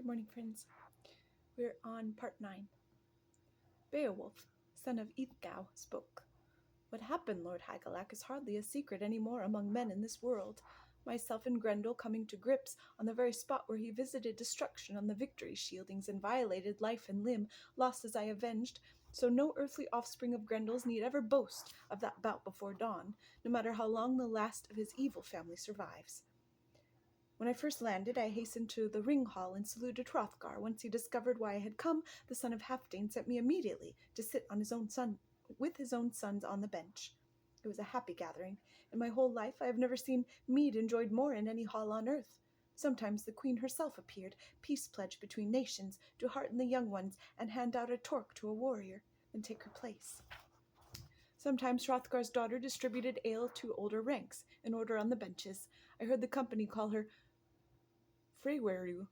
Good morning, friends. We're on part 9. Beowulf, son of Ithgau, spoke. What happened, Lord Hygelac, is hardly a secret any more among men in this world. Myself and Grendel coming to grips on the very spot where he visited destruction on the victory shieldings and violated life and limb, lost as I avenged, so no earthly offspring of Grendel's need ever boast of that bout before dawn, no matter how long the last of his evil family survives. When I first landed, I hastened to the ring hall and saluted Hrothgar. Once he discovered why I had come, the son of Halfdane sent me immediately to sit with his own sons on the bench. It was a happy gathering. In my whole life I have never seen mead enjoyed more in any hall on earth. Sometimes the queen herself appeared, peace pledge between nations, to hearten the young ones and hand out a torque to a warrior, then take her place. Sometimes Hrothgar's daughter distributed ale to older ranks, in order on the benches. I heard the company call her Freyweru,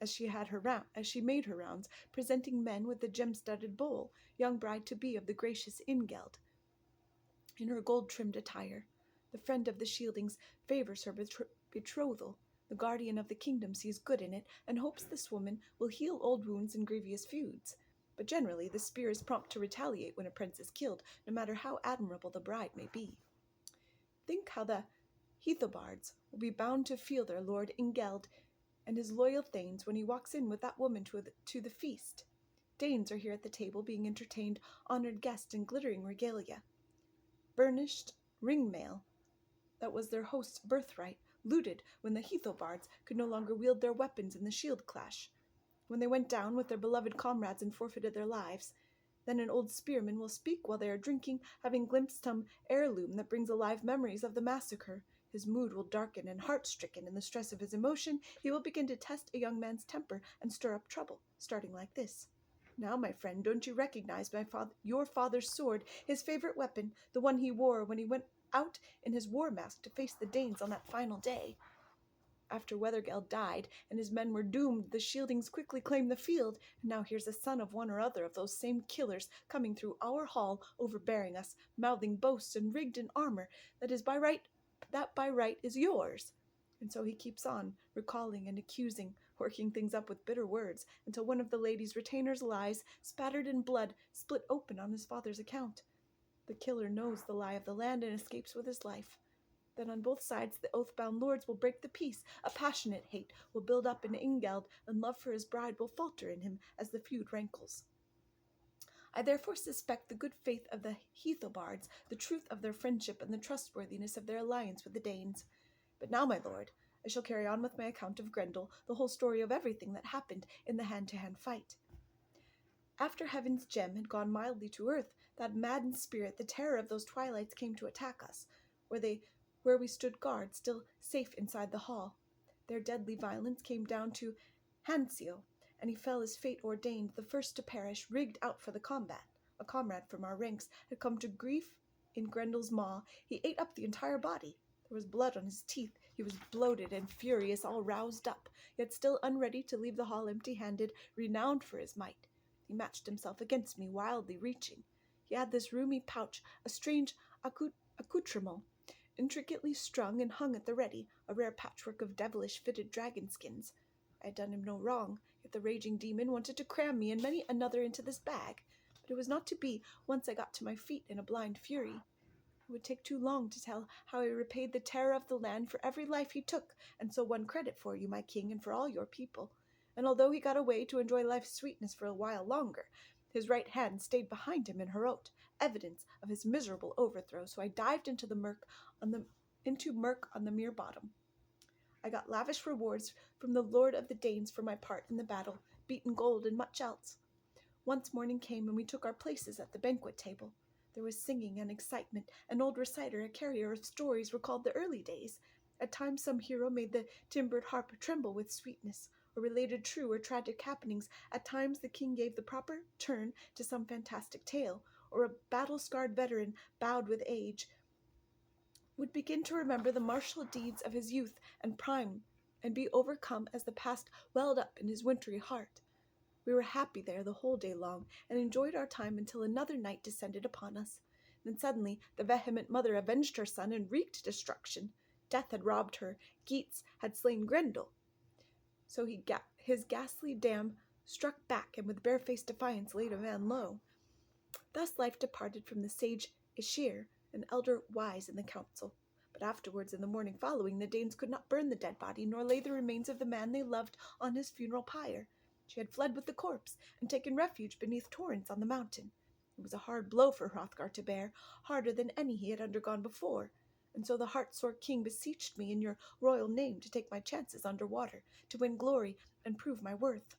as she made her rounds, presenting men with the gem-studded bowl, young bride-to-be of the gracious Ingeld, in her gold-trimmed attire. The friend of the Shieldings favors her betrothal. The guardian of the kingdom sees good in it, and hopes this woman will heal old wounds and grievous feuds. But generally the spear is prompt to retaliate when a prince is killed, no matter how admirable the bride may be. Think how the Heathobards will be bound to feel their lord Ingeld and his loyal thanes when he walks in with that woman to the feast. Danes are here at the table, being entertained, honored guests in glittering regalia. Burnished ring mail, that was their host's birthright, looted when the Heathobards could no longer wield their weapons in the shield clash, when they went down with their beloved comrades and forfeited their lives. Then an old spearman will speak while they are drinking, having glimpsed some heirloom that brings alive memories of the massacre. His mood will darken, and heart-stricken in the stress of his emotion, he will begin to test a young man's temper and stir up trouble, starting like this. Now, my friend, don't you recognize your father's sword, his favorite weapon, the one he wore when he went out in his war mask to face the Danes on that final day? After Weathergeld died and his men were doomed, the Shieldings quickly claimed the field, and now here's a son of one or other of those same killers coming through our hall, overbearing us, mouthing boasts and rigged in armor that by right is yours. And so he keeps on, recalling and accusing, working things up with bitter words, until one of the lady's retainers lies, spattered in blood, split open on his father's account. The killer knows the lie of the land and escapes with his life. Then on both sides the oath-bound lords will break the peace. A passionate hate will build up in Ingeld, and love for his bride will falter in him as the feud rankles. I therefore suspect the good faith of the Heathobards, the truth of their friendship, and the trustworthiness of their alliance with the Danes. But now, my lord, I shall carry on with my account of Grendel, the whole story of everything that happened in the hand-to-hand fight. After Heaven's gem had gone mildly to earth, that maddened spirit, the terror of those twilights, came to attack us, where we stood guard, still safe inside the hall. Their deadly violence came down to Hansio, and he fell as fate ordained, the first to perish, rigged out for the combat. A comrade from our ranks had come to grief in Grendel's maw. He ate up the entire body. There was blood on his teeth. He was bloated and furious, all roused up, yet still unready to leave the hall empty-handed, renowned for his might. He matched himself against me, wildly reaching. He had this roomy pouch, a strange accoutrement, intricately strung and hung at the ready, a rare patchwork of devilish fitted dragon skins. I had done him no wrong, yet the raging demon wanted to cram me and many another into this bag. But it was not to be once I got to my feet in a blind fury. It would take too long to tell how he repaid the terror of the land for every life he took, and so won credit for you, my king, and for all your people. And although he got away to enjoy life's sweetness for a while longer, his right hand stayed behind him in Heorot, evidence of his miserable overthrow, so I dived into murk on the mere bottom. I got lavish rewards from the lord of the Danes for my part in the battle, beaten gold and much else. Once morning came, and we took our places at the banquet table. There was singing and excitement. An old reciter, a carrier of stories, recalled the early days. At times some hero made the timbered harp tremble with sweetness, or related true or tragic happenings. At times the king gave the proper turn to some fantastic tale, or a battle-scarred veteran, bowed with age, would begin to remember the martial deeds of his youth and prime, and be overcome as the past welled up in his wintry heart. We were happy there the whole day long, and enjoyed our time until another night descended upon us. Then suddenly the vehement mother avenged her son and wreaked destruction. Death had robbed her. Geats had slain Grendel. So his ghastly dam struck back, and with barefaced defiance laid a man low. Thus life departed from the sage Aegir, an elder wise in the council. But afterwards, in the morning following, the Danes could not burn the dead body, nor lay the remains of the man they loved on his funeral pyre. She had fled with the corpse, and taken refuge beneath torrents on the mountain. It was a hard blow for Hrothgar to bear, harder than any he had undergone before. And so the heart-sore king beseeched me in your royal name to take my chances under water, to win glory and prove my worth.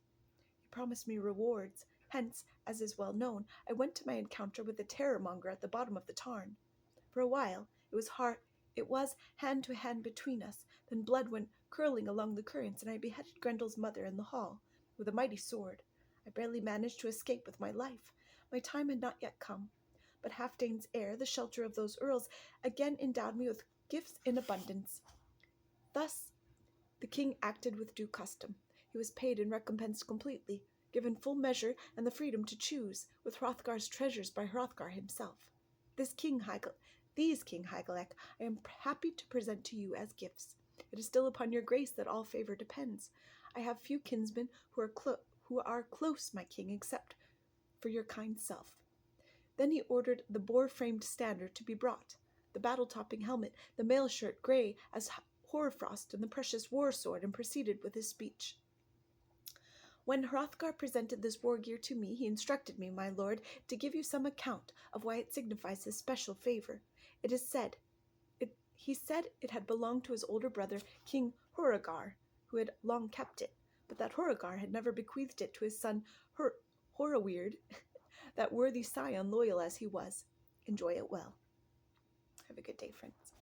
He promised me rewards. Hence, as is well known, I went to my encounter with the terror-monger at the bottom of the tarn. For a while, it was hand to hand between us, then blood went curling along the currents, and I beheaded Grendel's mother in the hall, with a mighty sword. I barely managed to escape with my life. My time had not yet come. But Halfdane's heir, the shelter of those earls, again endowed me with gifts in abundance. Thus the king acted with due custom. He was paid and recompensed completely, given full measure and the freedom to choose, with Hrothgar's treasures by Hrothgar himself. These King Hygelac I am happy to present to you as gifts. It is still upon your grace that all favor depends. I have few kinsmen who are close, my king, except for your kind self. Then he ordered the boar-framed standard to be brought, the battle-topping helmet, the mail shirt grey as hoarfrost, and the precious war-sword, and proceeded with his speech. When Hrothgar presented this war gear to me, he instructed me, my lord, to give you some account of why it signifies his special favor. He said it had belonged to his older brother, King Hrothgar, who had long kept it, but that Hrothgar had never bequeathed it to his son Horoweird, that worthy scion, loyal as he was. Enjoy it well. Have a good day, friends.